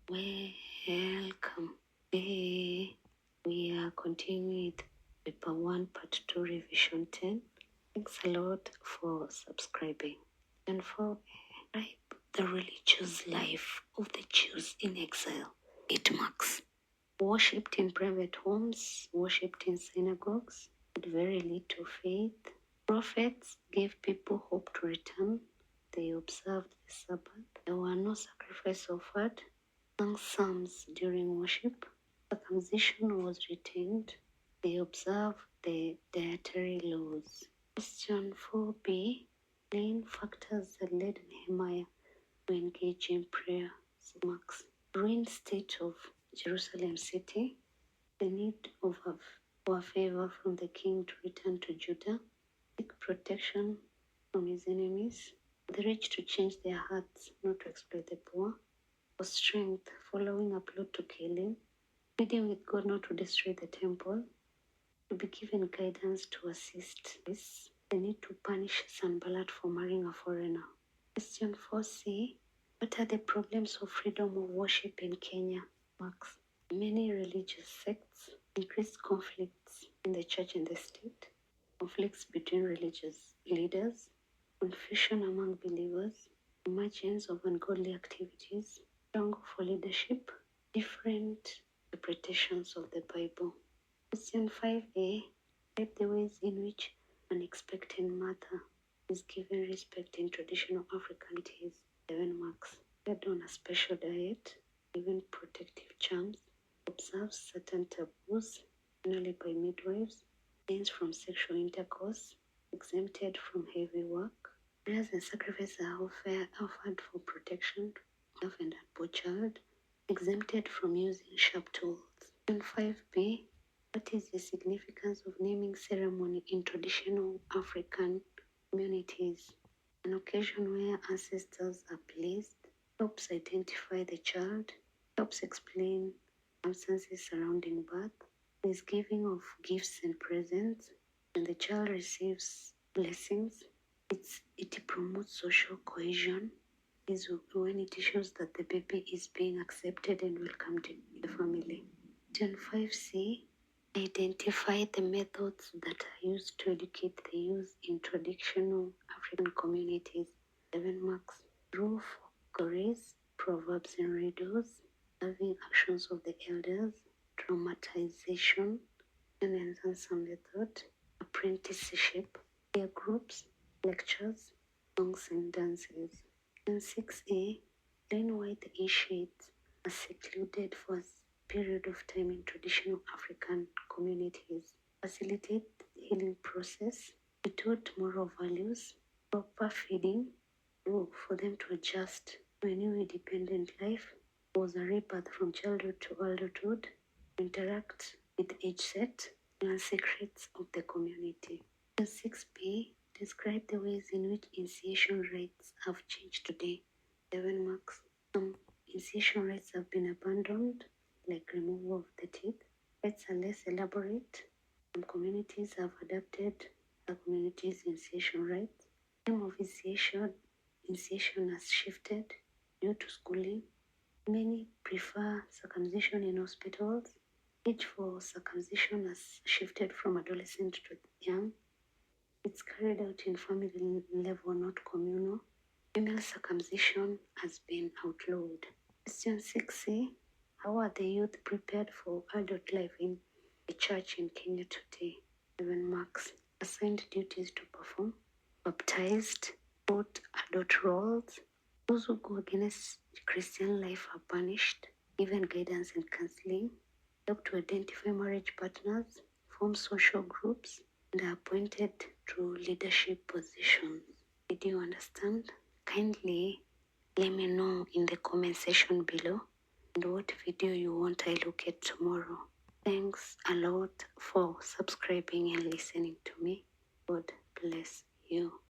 Welcome. Today we are continuing with paper 1 part 2 revision 10. Thanks a lot for subscribing. And for the religious life of the Jews in exile. 8 marks. Worshipped in private homes, worshipped in synagogues, with very little faith. Prophets gave people hope to return. They observed the Sabbath. There were no sacrifice offered. Sang psalms during worship. Circumcision was retained. They observed the dietary laws. Question 4b. Main factors that led Nehemiah to engage in prayer. Marks. Ruined state of Jerusalem city. The need for favor from the king to return to Judah. Seek protection from his enemies. The rich to change their hearts, not to exploit the poor. For strength, following a plot to kill him. Pleading with God not to destroy the temple. To be given guidance to assist this. The need to punish Sanballat for marrying a foreigner. Question 4c. What are the problems of freedom of worship in Kenya? Marks. Many religious sects. Increased conflicts in the church and the state. Conflicts between religious leaders. Confusion among believers. Emergence of ungodly activities. Struggle for leadership. Different interpretations of the Bible. Question 5a. Describe the ways in which an expectant mother is given respect in traditional African teas. 7 marks. Fed on a special diet, given protective charms, observes certain taboos, generally by midwives, gains from sexual intercourse, exempted from heavy work. Prayers and sacrifices are offered for protection of an unborn child, exempted from using sharp tools. And 5b. What is the significance of naming ceremony in traditional African communities? An occasion where ancestors are placed, helps identify the child, helps explain circumstances surrounding birth, is giving of gifts and presents, and the child receives blessings. It promotes social cohesion, is when it shows that the baby is being accepted and welcomed in the family. Question 5c. Identify the methods that are used to educate the youth in traditional African communities. 7 marks. Through stories, proverbs and riddles, serving actions of the elders, traumatization, and some method, apprenticeship, peer groups, lectures, songs and dances. And 6a. Learn why the initiates are secluded for period of time in traditional African communities. Facilitate the healing process. Be taught moral values. Proper feeding for them to adjust to a new independent life. Was a rebirth from childhood to adulthood. Interact with age set and secrets of the community. 6b. Describe the ways in which initiation rites have changed today. 7 marks. Some initiation rites have been abandoned, like removal of the teeth. Rites are less elaborate. Some communities have adapted the community's initiation rites. Time of initiation has shifted due to schooling. Many prefer circumcision in hospitals. Age for circumcision has shifted from adolescent to young. It's carried out in family level, not communal. Female circumcision has been outlawed. Question 6c. How are the youth prepared for adult life in the church in Kenya today? 7 marks. Assigned duties to perform. Baptized. Both adult roles. Those who go against Christian life are punished. Given guidance and counseling. Help to identify marriage partners. Form social groups. And are appointed to leadership positions. Did you understand? Kindly let me know in the comment section below and what video you want I look at tomorrow. Thanks a lot for subscribing and listening to me. God bless you.